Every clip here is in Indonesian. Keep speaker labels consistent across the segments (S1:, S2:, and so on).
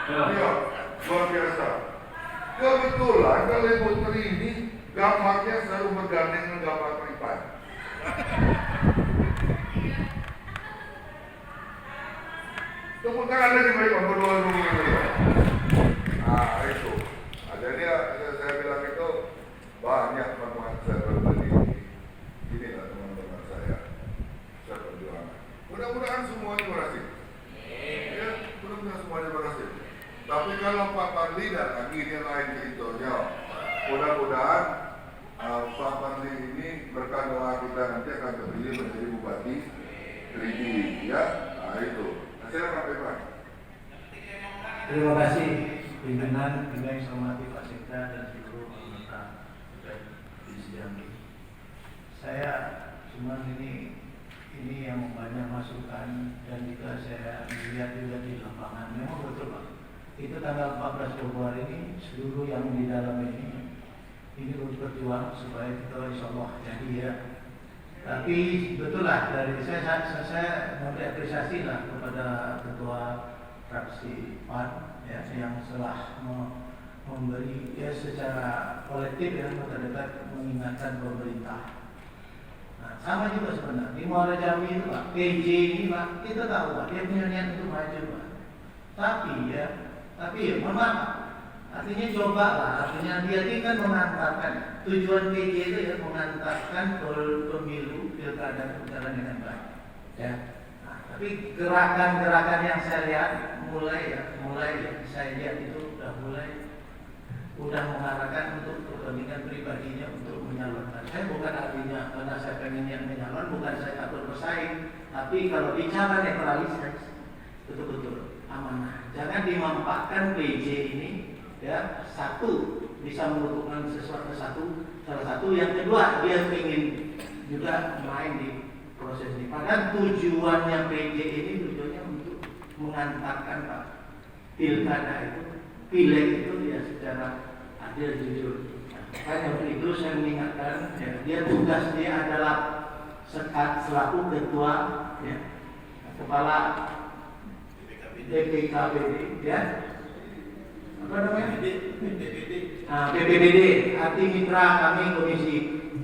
S1: Iya, luar biasa. Kebetulan kalau Ibu Tri ini gambarnya selalu bergandeng dengan gambar privat. Tepuk tangan lagi mereka berdua. Itu. Jadi saya bilang itu banyak teman-teman saya berbagi. Inilah teman-teman saya perjuangan. Mudah-mudahan semuanya berhasil. Ya, mudah-mudahan semuanya berhasil. Tapi kalau Pak Fadli dan ini lain ceritanya, mudah-mudahan Pak Fadli ini berkat doa kita nanti akan terpilih menjadi Bupati Kediri, ya. Nah itu. Silakan Pak.
S2: Terima kasih pimpinan yang saya hormati Pak Sekda dan seluruh anggota di Jambi. Saya cuma ini yang banyak masukan dan juga saya lihat juga di lapangan. Memang betul Pak. Itu tanggal 14 Februari ini seluruh yang di dalam ini berjuang supaya kita insya Allah jadi ya. Tapi betul lah dari saya memberi apresiasi lah kepada ketua fraksi PAN ya, yang telah memberi ya secara kolektif ya terdekat mengingatkan pemerintah. Nah, sama juga sebenarnya di Muara Jambi itu Pak, PJ ini Pak, kita tahu Pak, dia punya niat untuk maju Pak. Tapi ya mohon maaf, artinya coba lah, artinya dia ini kan mengantarkan tujuan PJ itu ya mengantarkan pemilu pilkada berjalan dengan baik. Ya. Nah, tapi gerakan-gerakan yang saya lihat mulai saya lihat itu udah mengarahkan untuk kepentingan pribadinya untuk menyalurkan. Saya bukan artinya karena saya pengen yang menyalon, bukan saya takut bersaing, tapi kalau bicara netralitas betul-betul amanah. Jangan dimanfaatkan PJ ini ya, satu bisa menguntungkan salah satu, yang kedua dia ingin juga main di proses ini. Padahal tujuannya PJ ini tujuannya untuk mengantarkan Pak pilkada pileg itu ya secara adil jujur. Makanya untuk itu saya mengingatkan ya, tugas dia adalah selaku ketua ya, kepala DPKBD ya, apa namanya? PPBD, arti mitra kami Komisi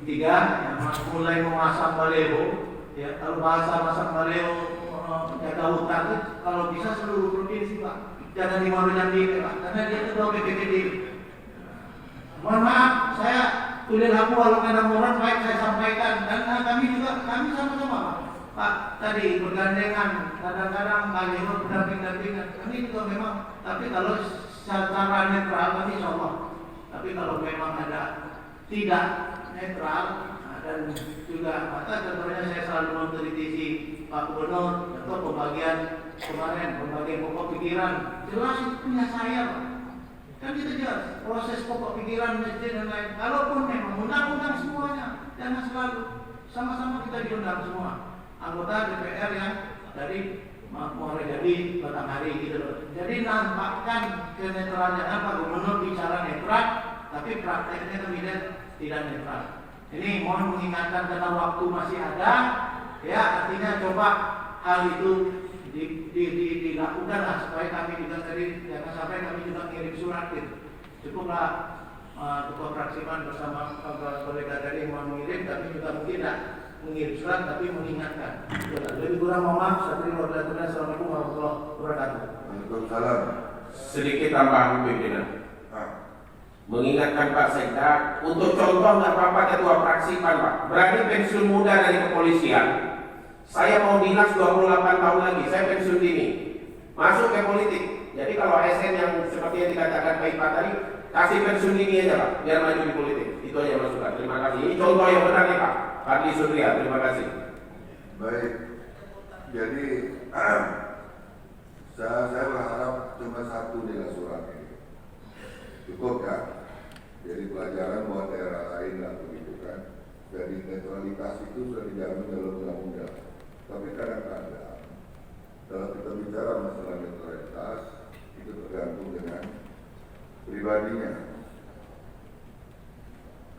S2: 3 yang mulai memasang baleho ya, kalau bahasa masang baleho jaga hutan kalau bisa seluruh provinsi Pak, jangan di Muara Jambi Pak, karena dia ketua PPBD. Mohon maaf, saya tulis aku walau kadang orang baik saya sampaikan, dan kami sama-sama Pak tadi bergandengan, kadang-kadang kalimat berdamping-dampingan. Kami juga memang, tapi kalau secara netral kami insya Allah. Tapi kalau memang ada tidak netral dan juga contohnya saya selalu mengkritisi Pak Gubernur atau pembagian pokok pikiran, jelas itu punya saya Pak. Kan kita jelas proses pokok pikiran masjid dan lain. Kalaupun memang undang-undang semuanya, jangan selalu sama-sama kita diundang semua. Anggota DPR yang dari Muara Jambi Batanghari gitu loh. Jadi nampakkan kenetralan, Pak Gubernur bicara netral, tapi prakteknya kemudian tidak netral. Ini mohon mengingatkan karena waktu masih ada, ya artinya coba hal itu dilakukan lah supaya kami juga tadi jangan sampai kami juga kirim surat gitu. Cukuplah ketua fraksi PAN bersama kolega tadi mau mengirim, tapi juga mungkin tidak mengirim surat tapi mengingatkan. Lebih kurang mohon maaf. Assalamualaikum warahmatullahi wabarakatuh.
S1: Waalaikumsalam.
S3: Sedikit tambahan pimpinan. Mengingatkan Pak Sekda untuk contoh nggak apa-apa ketua fraksi PAN Pak. Berarti pensiun muda dari kepolisian. Saya mau dinas 28 tahun lagi, saya pensiun dini. Masuk ke politik. Jadi kalau ASN yang seperti yang dikatakan Pak Ipa tadi, kasih pensiun dini aja Pak, biar maju di politik. Itu aja masukan. Terima kasih. Ini contoh yang benar nih Pak. Fadli Surya, terima kasih.
S1: Baik. Jadi saya berharap cuma satu dengan surat ini. Cukup ya. Jadi pelajaran buat daerah lain lah begitu kan. Jadi netralitas itu sudah dijamin dalam undang-undang. Tapi kadang-kadang kalau kita bicara masalah netralitas itu tergantung dengan pribadinya.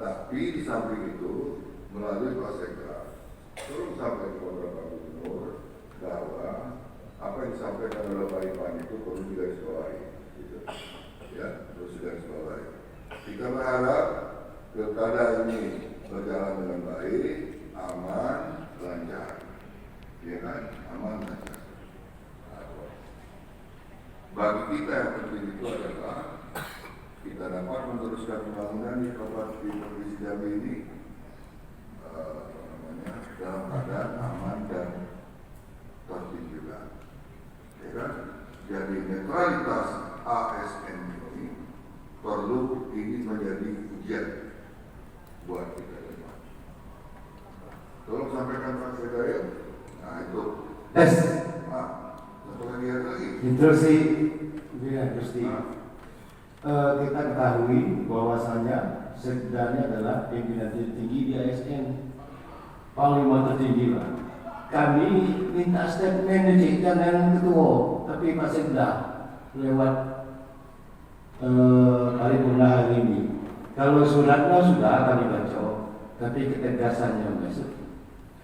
S1: Tapi di samping itu melalui Pak Sekda terus sampai kepada Pak Gubernur bahwa apa yang disampaikan oleh Pak Ipan itu perlu digarisbawahi. ya, terus garis bawahi. Kita berharap pilkada ini berjalan dengan baik, aman, lancar, ya kan, aman lancar. Bagi kita yang penting itu adalah kita dapat meneruskan pembangunan di provinsi Jambi ini dalam keadaan aman dan tertib juga. Ya kan? Jadi netralitas ASN ini perlu ini menjadi ujian buat kita semua. Tolong sampaikan Pak Sekretari. Nah itu.
S4: Yes.
S1: Satu lagi.
S4: Instruksi, kita ketahui bahwasanya sebenarnya adalah pimpinan tertinggi di ASN, panglima tertinggi Pak. Kami minta statement jangan ketua, tapi Pak Sekda lewat paripurna hari ini. Kalau suratnya sudah kami baca, tapi ketegasannya besok.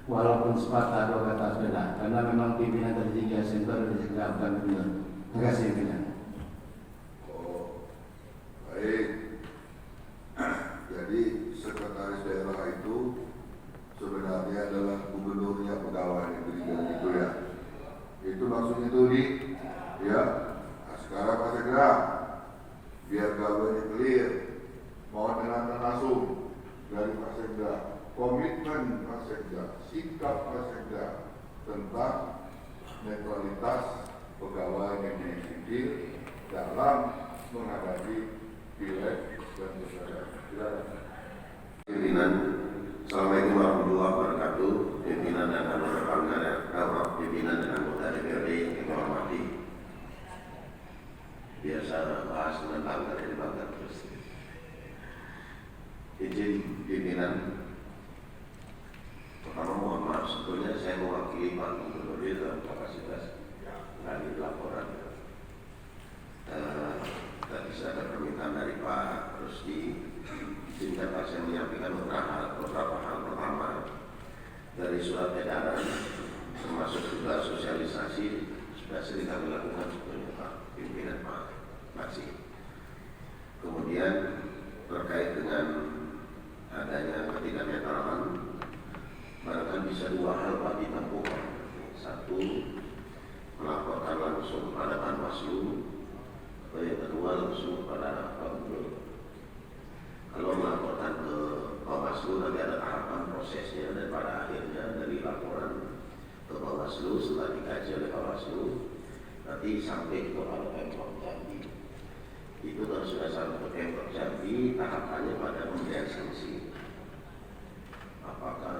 S4: Walaupun sepatah dua kata sudah, karena memang pimpinan tertinggi ASN baru disegerakan benar. Terima kasih pimpinan.
S1: Oh, baik. Jadi sekretaris daerah itu sebenarnya adalah gubernurnya pegawai negeri dan itu ya. Itu maksudnya itu di, ya. Nah, sekarang Pak Sekda, biar gawainnya clear, mohon dengan langsung dari Pak Sekda. Komitmen Pak Sekda, sikap Pak Sekda tentang netralitas pegawai negeri sipil dalam menghadapi pileg dan pilkada.
S3: Pimpinan, Assalamualaikum warahmatullahi wabarakatuh. Pimpinan dan anggota pimpinan dan anggota DPRD yang kita hormati. Biasa bahas tentang dari bangga terus. Izin pimpinan. Pertama mohon maaf, sebetulnya saya mewakili Pak Gubernur dalam kapasitas dari laporan. Tadi saya ada permintaan dari Pak Rusdi, sehingga Pak saya menyampaikan beberapa hal. Pertama, dari surat edaran, termasuk juga sosialisasi, sudah sering kami lakukan sebetulnya Pak pimpinan Pak Maksi. Kemudian terkait dengan adanya ketidaknetralan, barangkali bisa dua hal Pak ditempuh. Satu, melaporkan langsung kepada Panwaslu, atau yang kedua langsung kepada Pak Gubernur. Kalau melaporkan ke Panwaslu nanti ada tahapan prosesnya dan pada akhirnya dari laporan ke Panwaslu setelah dikaji oleh Panwaslu nanti sampai kepada Pemprov Jambi. Itu kalau sudah sampai ke Pemprov Jambi, tahapannya pada pemberian sanksi. Apakah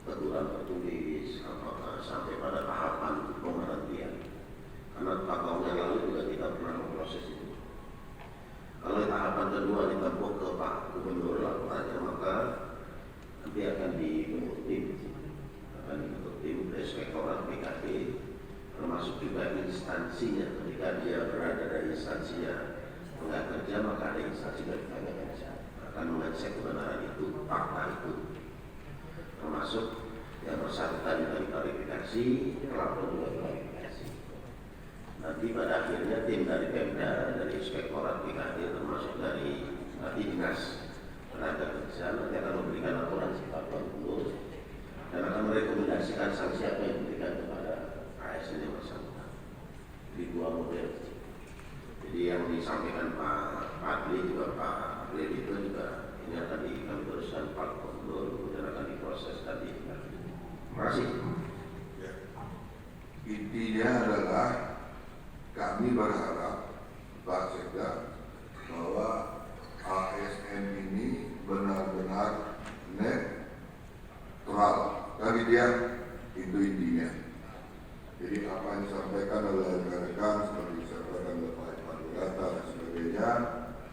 S3: teguran tertulis, apakah sampai pada tahapan pemberhentian? Karena tahun yang lalu juga kita pernah memproses itu. Kalau tahapan kedua ditempuh ke Pak Gubernur laporannya, maka nanti akan dibentuk tim Inspektorat BKD, termasuk juga instansinya. Ketika dia berada dari instansinya enggak kerja, maka ada instansi dari tenaga kerja akan mengecek kebenaran itu, fakta itu, termasuk yang bersangkutan dari klarifikasi, pelapor juga klarifikasi. Nanti pada akhirnya tim dari Pemda, dari Inspektorat BKD, termasuk dari Dinas Tenaga Kerja nanti akan memberikan laporan sifat Gubernur dan akan merekomendasikan sanksi apa yang diberikan kepada ASN yang bersangkutan. Di dua model. Jadi yang disampaikan Pak Adli juga Pak Adli itu juga ini akan kami teruskan Pak Gubernur, kemudian akan diproses tadi. Terima kasih.
S1: Ya. Intinya adalah kami berharap Pak Sekda bahwa ASN ini benar-benar netral. Tadi dia itu intinya. Jadi apa yang disampaikan oleh rekan-rekan seperti disampaikan oleh Pak Panurata dan sebagainya,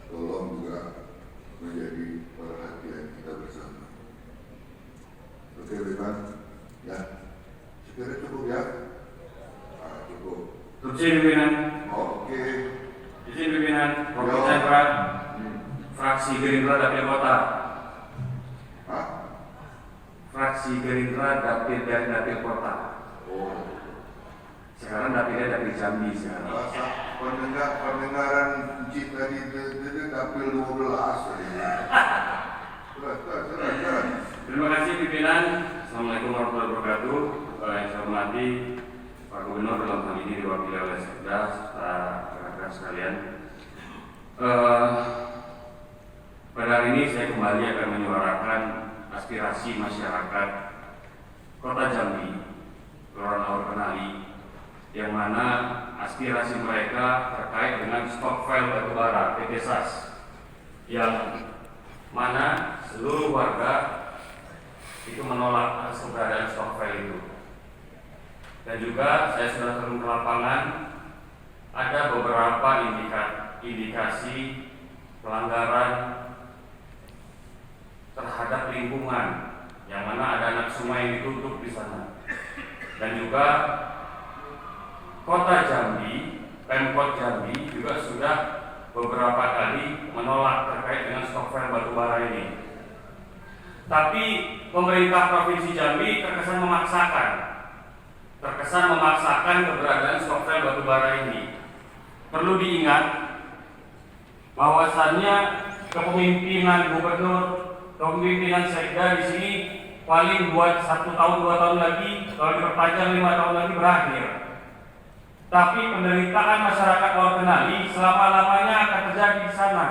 S1: tolong juga menjadi perhatian kita bersama. Oke, Rekan? Ya, sekiranya cukup ya? Cukup.
S5: Izin pimpinan.
S1: Oke.
S5: Izin pimpinan. Provinsi Jawa Fraksi Gerindra Dapil Kota.
S1: Hah?
S5: Fraksi Gerindra Dapil dari Dapil Kota.
S1: Oh.
S5: Sekarang dapilnya dapil Jambi sekarang.
S1: Masa pendengaran Cik tadi dia dapil 12 tadi. Silakan.
S5: Terima kasih pimpinan. Assalamualaikum warahmatullahi wabarakatuh. Yang saya hormati Pak Gubernur dalam hal ini diwakili oleh Sekda serta rekan-rekan sekalian. Pada hari ini saya kembali akan menyuarakan aspirasi masyarakat Kota Jambi, Kelurahan Aur Kenali, yang mana aspirasi mereka terkait dengan stok file batubara PT SAS, yang mana seluruh warga itu menolak atas keberadaan stok file itu. Dan juga saya sudah turun ke lapangan, ada beberapa indikasi pelanggaran terhadap lingkungan, yang mana ada anak sungai yang ditutup di sana. Dan juga Kota Jambi, Pemkot Jambi juga sudah beberapa kali menolak terkait dengan stok file batubara ini. Tapi pemerintah Provinsi Jambi terkesan memaksakan keberadaan stok file batubara ini. Perlu diingat bahwasannya kepemimpinan gubernur, kepemimpinan Sekda di sini paling buat 1 tahun 2 tahun lagi, kalau diperpanjang 5 tahun lagi berakhir. Tapi penderitaan masyarakat Aur Kenali selama-lamanya akan terjadi di sana.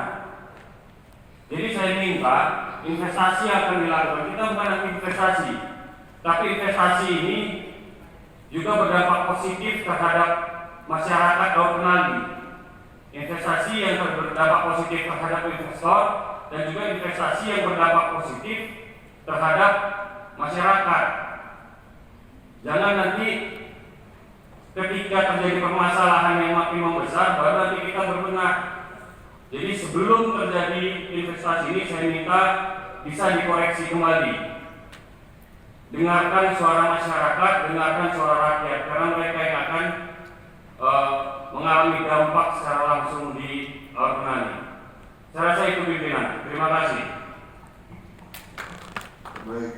S5: Jadi saya minta investasi yang akan dilakukan, kita bukan investasi, tapi investasi ini juga berdampak positif terhadap masyarakat Aur Kenali. Investasi yang berdampak positif terhadap investor dan juga investasi yang berdampak positif terhadap masyarakat. Jangan nanti ketika terjadi permasalahan yang makin membesar, baru nanti kita berbenah. Jadi sebelum terjadi investasi ini, saya minta bisa dikoreksi kembali. Dengarkan suara masyarakat, dengarkan suara rakyat, karena mereka yang akan mengalami dampak secara langsung di Aur Kenali. Saya rasa itu pimpinan. Terima kasih.
S1: Baik,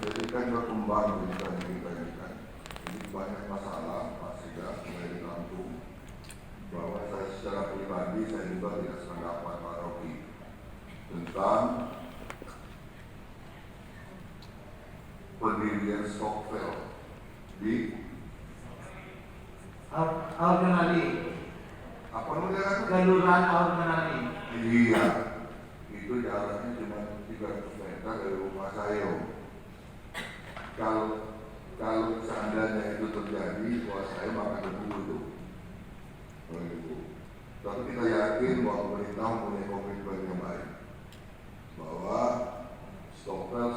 S1: jadi kan berkembang beritanya kita ini kan. Ini banyak masalah, Pak Sekda, mulai ditampung. Bahwa saya secara pribadi, saya juga tidak sependapat Pak Rocky tentang pendirian stok file di
S2: Aur Kenali,
S1: apa namanya?
S2: Kelurahan Aur Kenali.
S1: Iya, itu jaraknya cuma 300 meter dari rumah saya. Kalau seandainya itu terjadi, wah saya makan debu itu. Tapi kita yakin bahwa pemerintah mempunyai komitmen yang baik, bahwa stok file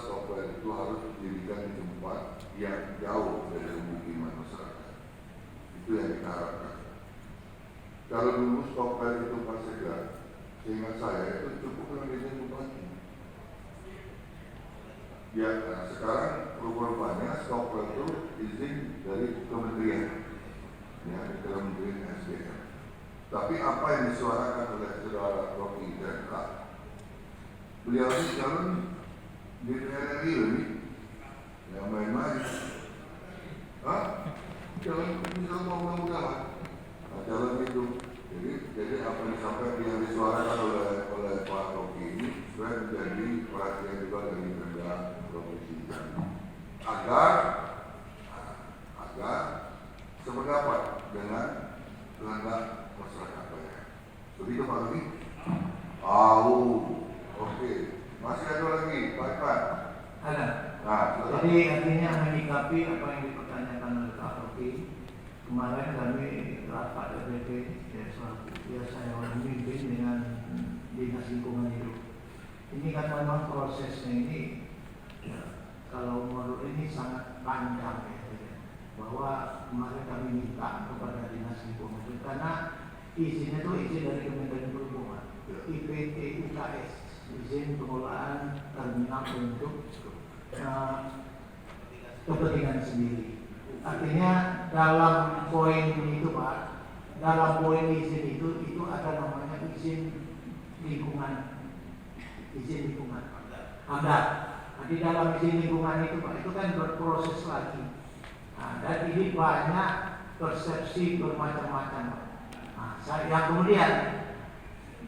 S1: itu harus didirikan di tempat yang jauh dari pemukiman masyarakat. Itu yang kita harapkan. Kalau dulu stok file itu Pak Sekda, seingat saya itu cukup dengan izin bupati. Ya, nah sekarang rupanya stok file itu izin dari kementerian, ya, dari Kementerian SDM. Tapi apa yang disuarakan oleh saudara Rocky Zerka, beliau ini calon DPR RI ini, yang main-main. Calon misal mau mudah-mudahan, calon itu. Jadi apa yang disampaikan yang disuarakan oleh Pak Rocky ini sudah menjadi perhatian juga dari Pemda Provinsi Jambi agar sependapat dengan kehendak masyarakat banyak. Begitu Pak Rocky? Oke. Masih ada lagi, Pak Ipan?
S2: Ada.
S1: Nah,
S2: Jadi artinya menyikapi apa yang dipertanyakan oleh Pak Rocky. Kemarin kami rapat RDP, saya memimpin dengan Dinas Lingkungan Hidup. Ini kan memang prosesnya ini, ya, kalau menurut ini sangat panjang ya, bahwa kemarin kami minta kepada Dinas Lingkungan Hidup karena izinnya itu izin dari Kementerian Perhubungan, IPT UKS, izin pengelolaan terminal untuk kepentingan sendiri. Artinya dalam poin itu Pak, dalam poin izin itu ada namanya izin lingkungan, AMDAL. Nah, di dalam izin lingkungan itu Pak, itu kan berproses lagi. Nah, dan ini banyak persepsi bermacam-macam. Nah, yang kemudian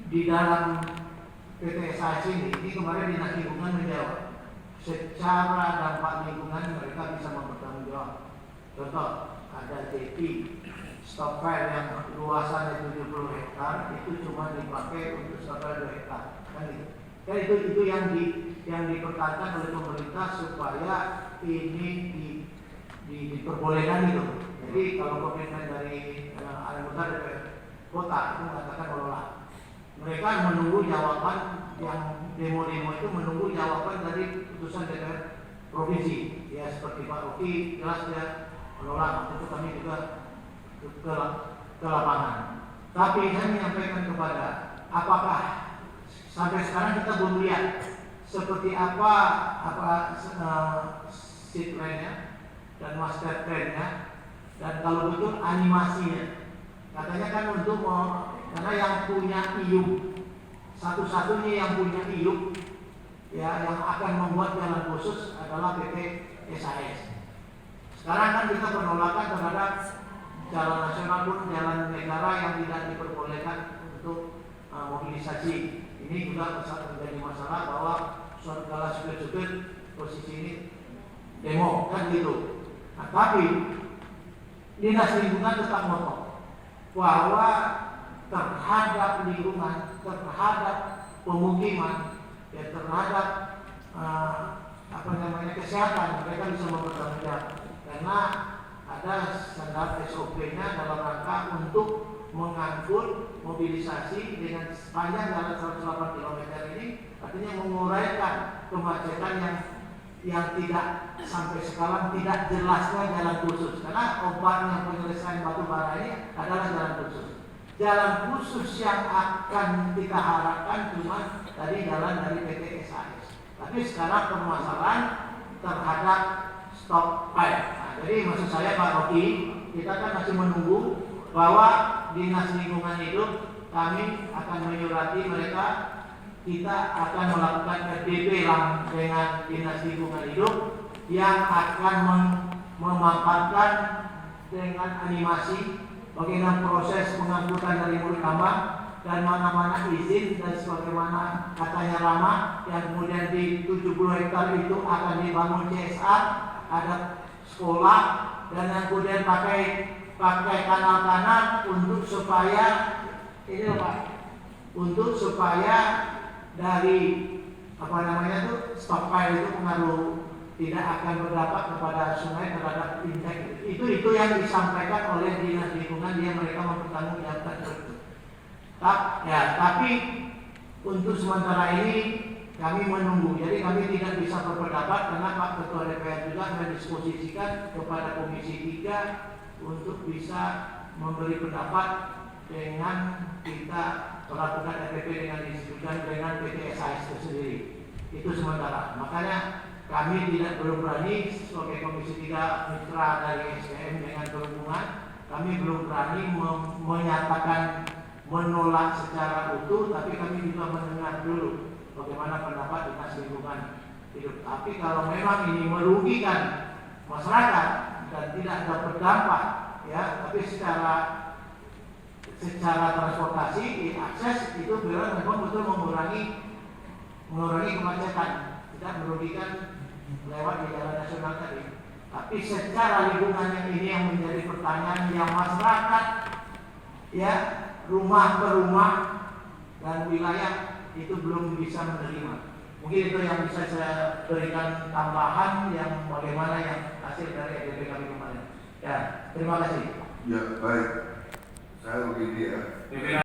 S2: di dalam PT SAS ini kemarin Dinas Lingkungan menjawab secara dampak lingkungan mereka bisa mempertanggungjawab. Contoh, ada JP stop file yang luasannya 70 hektar itu cuma dipakai untuk stop file 2 hektar, kan gitu. Ya itu yang dipertahankan oleh pemerintah supaya ini diperbolehkan gitu. Jadi kalau komitmen dari anggota DPR kota itu mengatakan olah, mereka menunggu jawaban yang demo-demo itu menunggu jawaban dari putusan DPR provinsi. Ya seperti Pak Rocky jelas dia menolak, itu kami juga ke lapangan. Tapi saya menyampaikan kepada apakah sampai sekarang kita belum lihat seperti apa seat plan-nya dan master plan-nya dan kalau betul animasinya. Katanya kan untuk karena yang punya IUP satu-satunya yang punya IUP ya yang akan membuat jalan khusus adalah PT SAS. Sekarang kan kita penolakan terhadap jalan nasional pun jalan negara yang tidak diperbolehkan untuk mobilisasi. Ini juga menjadi masalah bahwa segala supir-supir posisi ini demo kan gitu. Nah, tapi Dinas Lingkungan tetap ngomong bahwa terhadap lingkungan, terhadap pemukiman, ya terhadap kesehatan mereka bisa mempertanggungjawabkan karena ada standar SOP-nya dalam rangka untuk mengangkut mobilisasi dengan sepanjang jalan 108 km ini, artinya menguraikan kemacetan yang tidak sampai sekarang tidak jelasnya jalan khusus karena obatnya penyelesaian batu bara ini adalah jalan khusus. Jalan khusus yang akan kita harapkan cuma dari jalan dari PT SAS. Tapi sekarang permasalahan terhadap stop file. Nah, jadi maksud saya Pak Rocky, kita kan masih menunggu bahwa Dinas Lingkungan Hidup kami akan menyurati mereka, kita akan melakukan RDP dengan Dinas Lingkungan Hidup yang akan memaparkan dengan animasi bagaimana proses pengangkutan dari mulut tambang dan mana-mana izin dan sebagaimana katanya Rama yang kemudian di 70 hektar itu akan dibangun CSR, ada sekolah dan yang kemudian pakai kanal-kanal untuk supaya ini loh Pak, untuk supaya dari stop file itu pengaruh tidak akan berdampak kepada sungai terhadap fintech. Itu yang disampaikan oleh Dinas Lingkungan dia mereka mempertanggungjawabkan itu. Tapi untuk sementara ini kami menunggu. Jadi kami tidak bisa berpendapat karena Pak Ketua DPR juga mendisposisikan kepada Komisi 3 untuk bisa memberi pendapat dengan kita melakukan RPP dengan distribusikan dengan PT SAS itu sendiri. Itu sementara. Makanya kami belum berani sebagai Komisi 3 mitra dari SDM dengan perhubungan, kami belum berani menyatakan menolak secara utuh, tapi kami juga mendengar dulu bagaimana pendapat Dinas Lingkungan Hidup. Tapi kalau memang ini merugikan masyarakat dan tidak ada berdampak, ya, tapi secara transportasi akses itu memang betul mengurangi kemacetan, tidak merugikan lewat di jalan nasional tadi. Tapi secara lingkungan ini yang menjadi pertanyaan yang masyarakat, ya, rumah per rumah dan wilayah itu belum bisa menerima. Mungkin itu yang bisa saya berikan tambahan yang bagaimana yang hasil dari EDP kami kemarin. Ya, terima kasih.
S1: Ya, baik. Saya begini ya.